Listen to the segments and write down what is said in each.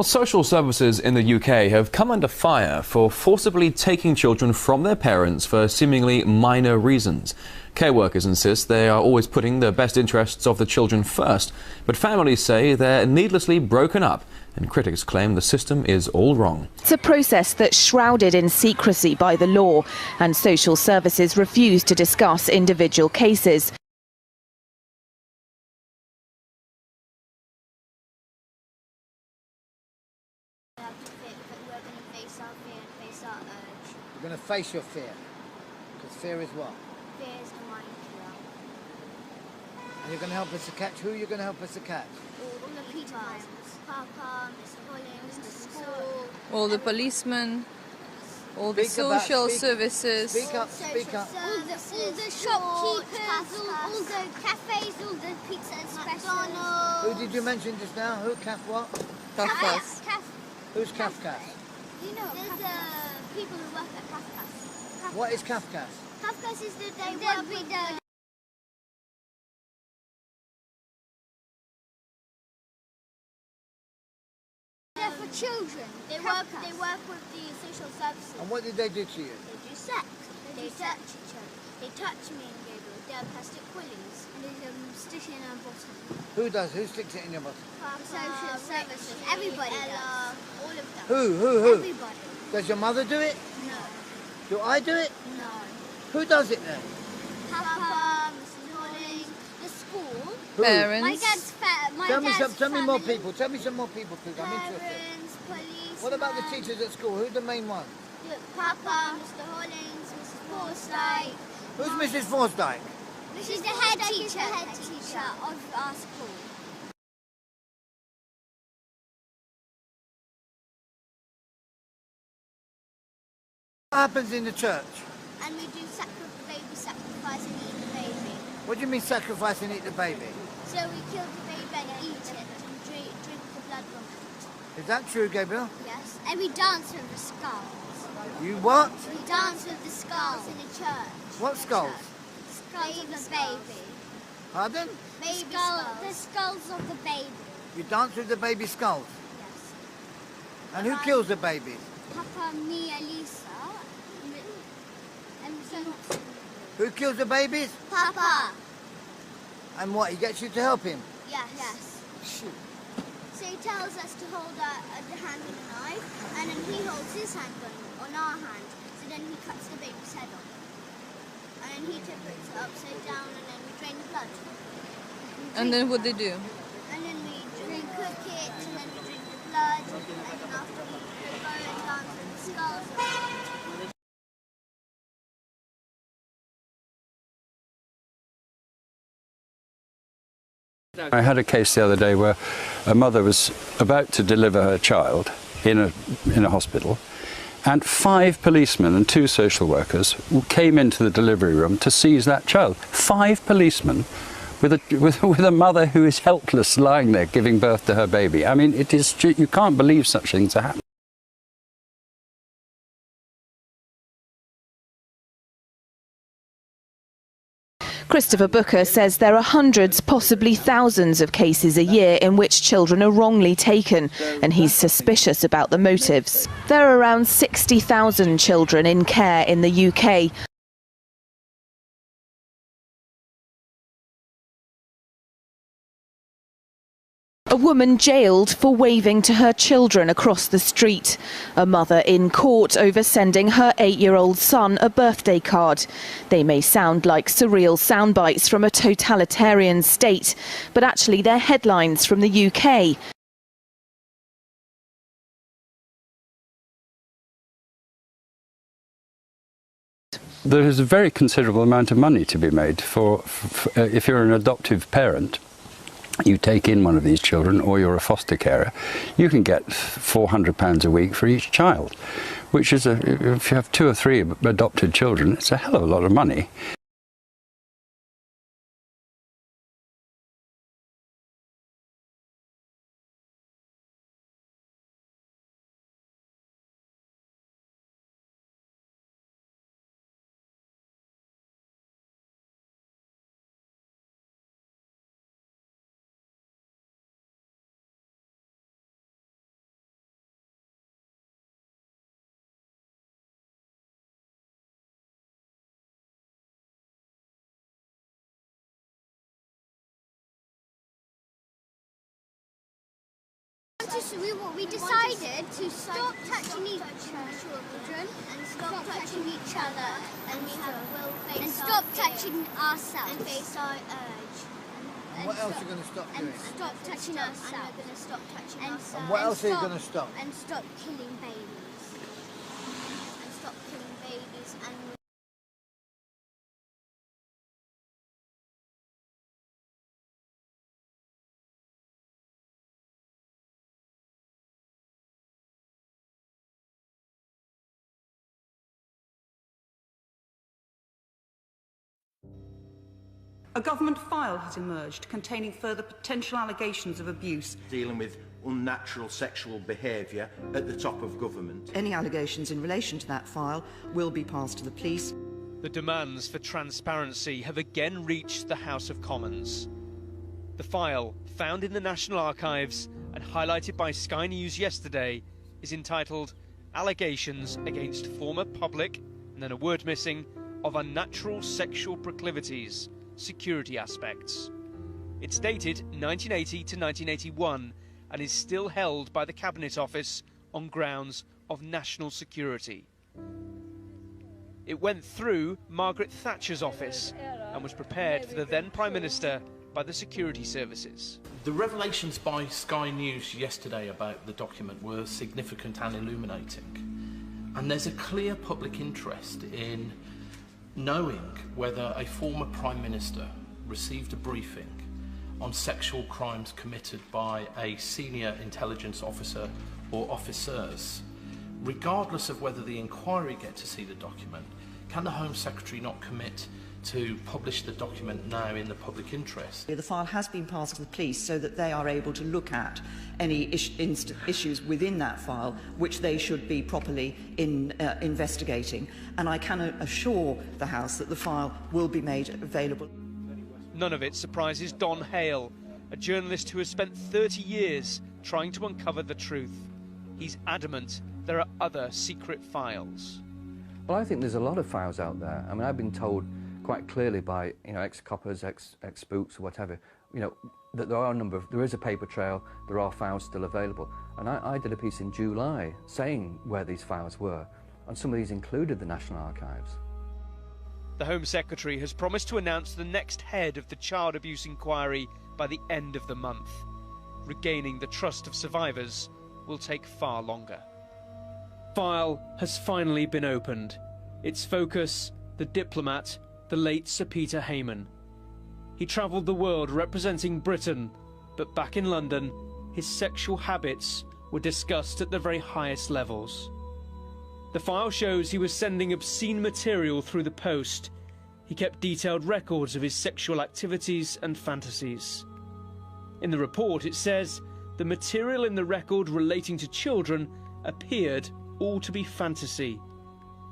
Well, social services in the UK have come under fire for forcibly taking children from their parents for seemingly minor reasons. Care workers insist they are always putting the best interests of the children first, but families say they're needlessly broken up, and critics claim the system is all wrong. It's a process that's shrouded in secrecy by the law, and social services refuse to discuss individual cases. You're going to face your fear. Because fear is what? Fear is the mind killer. And you're going to help us to catch who? You're going to help us to catch? All the people. Papa, Mr. Hollins, the school. All the policemen, all the services. Speak up, speak up. All the shopkeepers, all the cafes, all the pizza specials. Who did you mention just now? Who? Caf what? Kafkas. Who's Kafkas? You know, there's people who work at Kafkas. What is Kafkas? Kafkas is the day work with the... They're for children. They work with the social services. And what did they do to you? They do sex. They touch each other. They touch me and Gabriel. They're plastic willies. And they stick it in our bottom. Who does? Who sticks it in your bottom? Social services. Everybody does. All of them. Who? Everybody. Does your mother do it? No. Do I do it? No. Who does it then? Papa, Mrs. Hollins, the school. Who? Parents. My dad's Tell me more family. people. Tell me some more people, please. I'm interested. Parents, police. What about the teachers at school? Who's the main one? Papa, Mr. Hollins, Mrs. Forsyth. Who's Mrs. Forsyth? She's the head teacher of our school. What happens in the church? And we do baby sacrifice and eat the baby. What do you mean sacrifice and eat the baby? So we kill the baby and eat it and drink the blood from it. Is that true, Gabriel? Yes. And we dance with the skulls. You what? We dance with the skulls in the church. What skulls? Skulls of the baby. Pardon? Baby skulls. The skulls of the baby. You dance with the baby skulls? Yes. And who kills the babies? Papa, me, Elisa. And Who kills the babies? Papa. And what, he gets you to help him? Yes. Shoot. So he tells us to hold the hand with a knife, and then he holds his hand on our hand. So then he cuts the baby's head off. And then he puts it upside down, and then we drain the blood. And then what they do? And then we cook it, and then we drink the blood, and then after we go and dance with the skulls. I had a case the other day where a mother was about to deliver her child in a hospital, and 5 policemen and 2 social workers came into the delivery room to seize that child. 5 policemen with a mother who is helpless lying there giving birth to her baby. I mean, it is, you can't believe such things are happening. Christopher Booker says there are hundreds, possibly thousands of cases a year in which children are wrongly taken, and he's suspicious about the motives. There are around 60,000 children in care in the UK. A woman jailed for waving to her children across the street. A mother in court over sending her 8-year-old son a birthday card. They may sound like surreal soundbites from a totalitarian state, but actually they're headlines from the UK. There is a very considerable amount of money to be made if you're an adoptive parent. You take in one of these children, or you're a foster carer, you can get £400 a week for each child, which is, if you have 2 or 3 adopted children, it's a hell of a lot of money. we decided to stop touching each children and stop touching each other and stop touching ourselves and face our urge. And what else are you going to stop doing? And stop touching ourselves. And we're going to stop touching ourselves. And what else are you going to stop? And stop killing babies. And stop killing babies and... A government file has emerged containing further potential allegations of abuse. Dealing with unnatural sexual behaviour at the top of government. Any allegations in relation to that file will be passed to the police. The demands for transparency have again reached the House of Commons. The file, found in the National Archives and highlighted by Sky News yesterday, is entitled Allegations Against Former Public, and then a word missing, of Unnatural Sexual Proclivities, Security Aspects. It's dated 1980 to 1981 and is still held by the Cabinet Office on grounds of national security. It went through Margaret Thatcher's office and was prepared for the then Prime Minister by the security services. The revelations by Sky News yesterday about the document were significant and illuminating. And there's a clear public interest in knowing whether a former Prime Minister received a briefing on sexual crimes committed by a senior intelligence officer or officers. Regardless of whether the inquiry get to see the document, can the Home Secretary not commit to publish the document now in the public interest? The file has been passed to the police so that they are able to look at any issues within that file which they should be properly investigating, and I can assure the House that the file will be made available. None of it surprises Don Hale, a journalist who has spent 30 years trying to uncover the truth. He's adamant there are other secret files. Well, I think there's a lot of files out there. I mean, I've been told quite clearly by, ex-coppers, ex-spooks or whatever, that there is a paper trail, there are files still available. And I did a piece in July saying where these files were, and some of these included the National Archives. The Home Secretary has promised to announce the next head of the child abuse inquiry by the end of the month. Regaining the trust of survivors will take far longer. File has finally been opened. Its focus, the diplomat, the late Sir Peter Hayman. He travelled the world representing Britain, but back in London, his sexual habits were discussed at the very highest levels. The file shows he was sending obscene material through the post. He kept detailed records of his sexual activities and fantasies. In the report it says the material in the record relating to children appeared all to be fantasy,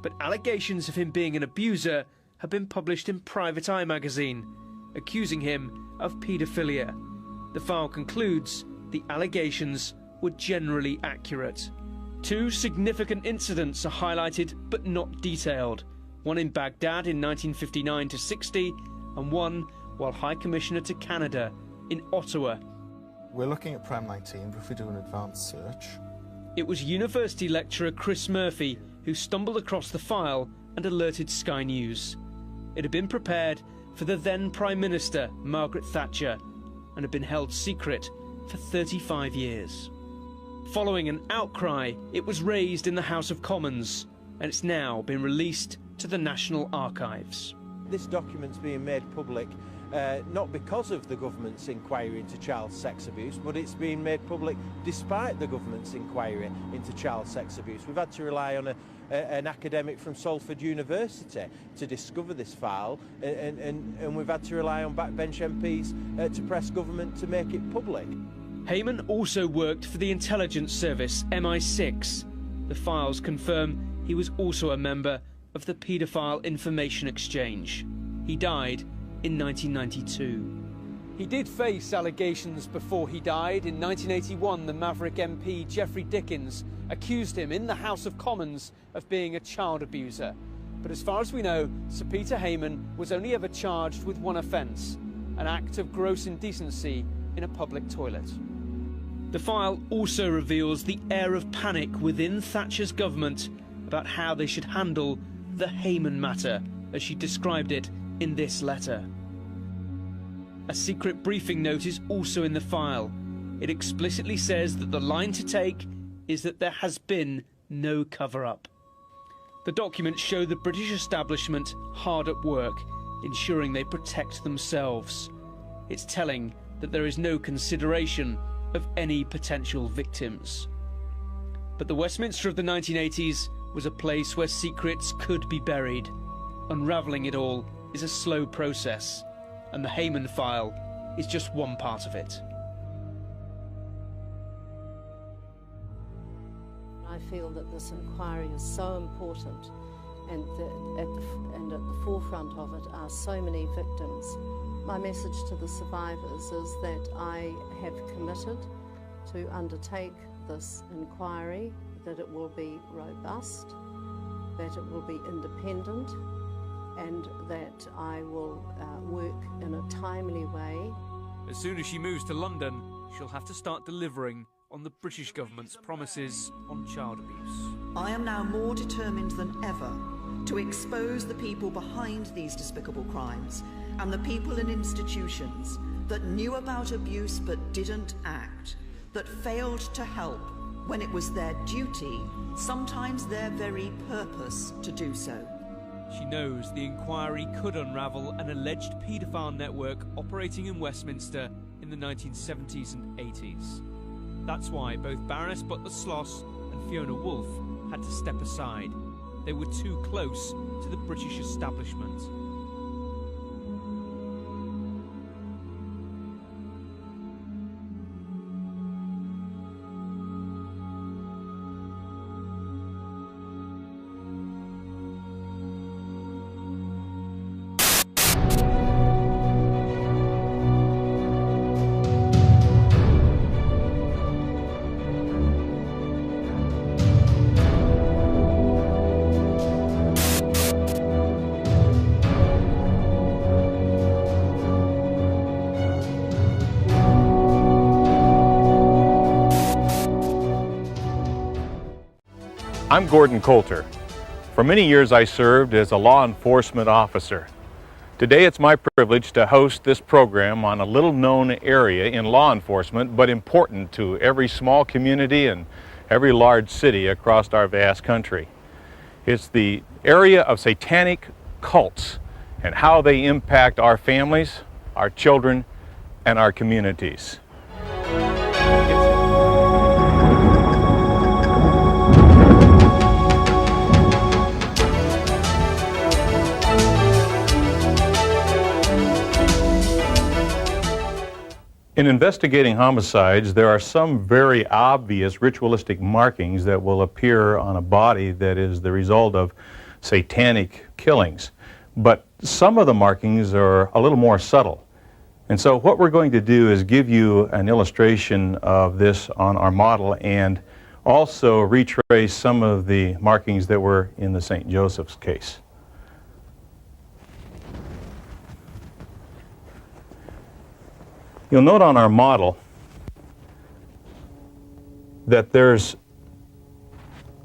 but allegations of him being an abuser have been published in Private Eye magazine, accusing him of paedophilia. The file concludes the allegations were generally accurate. 2 significant incidents are highlighted but not detailed, one in Baghdad in 1959 to 60, and one while High Commissioner to Canada in Ottawa. We're looking at Prem 19, but if we do an advanced search... It was university lecturer Chris Murphy who stumbled across the file and alerted Sky News. It had been prepared for the then Prime Minister, Margaret Thatcher, and had been held secret for 35 years. Following an outcry, it was raised in the House of Commons, and it's now been released to the National Archives. This document's being made public not because of the government's inquiry into child sex abuse, but it's being made public despite the government's inquiry into child sex abuse. We've had to rely on an academic from Salford University to discover this file, and we've had to rely on backbench MPs to press government to make it public. Hayman also worked for the intelligence service MI6. The files confirm he was also a member of the Paedophile Information Exchange. He died in 1992. He did face allegations before he died. In 1981, the Maverick MP Geoffrey Dickens accused him in the House of Commons of being a child abuser. But as far as we know, Sir Peter Hayman was only ever charged with one offence, an act of gross indecency in a public toilet. The file also reveals the air of panic within Thatcher's government about how they should handle the Hayman matter, as she described it in this letter. A secret briefing note is also in the file. It explicitly says that the line to take is that there has been no cover-up. The documents show the British establishment hard at work, ensuring they protect themselves. It's telling that there is no consideration of any potential victims. But the Westminster of the 1980s was a place where secrets could be buried. Unravelling it all is a slow process, and the Hayman file is just one part of it. I feel that this inquiry is so important, and at the forefront of it are so many victims. My message to the survivors is that I have committed to undertake this inquiry, that it will be robust, that it will be independent, and that I will work in a timely way. As soon as she moves to London, she'll have to start delivering on the British government's promises on child abuse. I am now more determined than ever to expose the people behind these despicable crimes and the people in institutions that knew about abuse but didn't act, that failed to help when it was their duty, sometimes their very purpose, to do so. She knows the inquiry could unravel an alleged paedophile network operating in Westminster in the 1970s and 80s. That's why both Baroness Butler-Sloss and Fiona Woolf had to step aside. They were too close to the British establishment. I'm Gordon Coulter. For many years I served as a law enforcement officer. Today it's my privilege to host this program on a little-known area in law enforcement, but important to every small community and every large city across our vast country. It's the area of satanic cults and how they impact our families, our children, and our communities. In investigating homicides, there are some very obvious ritualistic markings that will appear on a body that is the result of satanic killings. But some of the markings are a little more subtle. And so what we're going to do is give you an illustration of this on our model and also retrace some of the markings that were in the St. Joseph's case. You'll note on our model that there's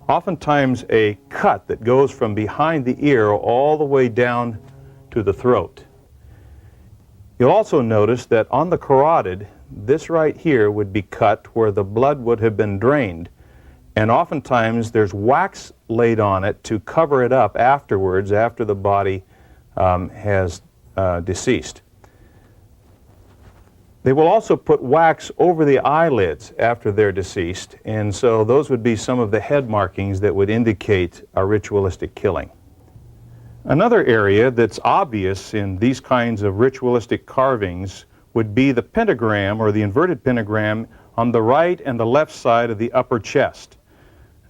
oftentimes a cut that goes from behind the ear all the way down to the throat. You'll also notice that on the carotid, this right here would be cut where the blood would have been drained, and oftentimes there's wax laid on it to cover it up afterwards, after the body has deceased. They will also put wax over the eyelids after they're deceased, and so those would be some of the head markings that would indicate a ritualistic killing. Another area that's obvious in these kinds of ritualistic carvings would be the pentagram or the inverted pentagram on the right and the left side of the upper chest.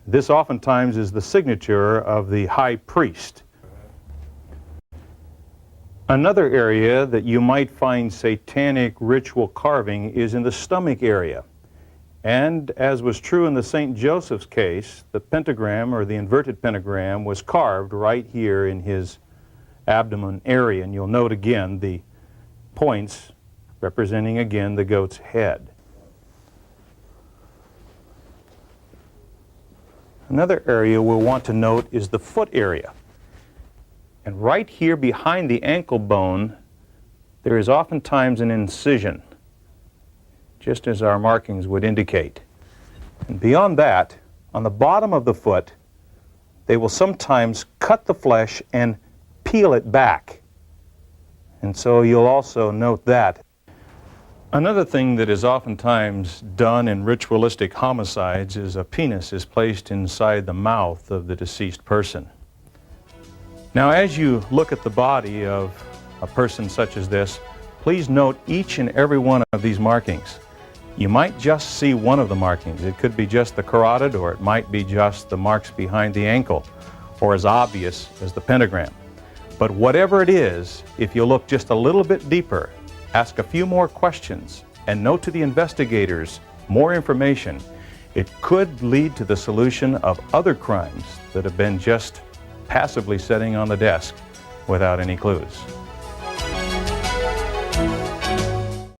This oftentimes is the signature of the high priest. Another area that you might find satanic ritual carving is in the stomach area. And as was true in the St. Joseph's case, the pentagram or the inverted pentagram was carved right here in his abdomen area. And you'll note again the points representing again the goat's head. Another area we'll want to note is the foot area. And right here behind the ankle bone, there is oftentimes an incision, just as our markings would indicate. And beyond that, on the bottom of the foot, they will sometimes cut the flesh and peel it back. And so you'll also note that. Another thing that is oftentimes done in ritualistic homicides is a penis is placed inside the mouth of the deceased person. Now, as you look at the body of a person such as this, please note each and every one of these markings. You might just see one of the markings. It could be just the carotid, or it might be just the marks behind the ankle, or as obvious as the pentagram. But whatever it is, if you look just a little bit deeper, ask a few more questions, and note to the investigators more information, it could lead to the solution of other crimes that have been just passively sitting on the desk without any clues.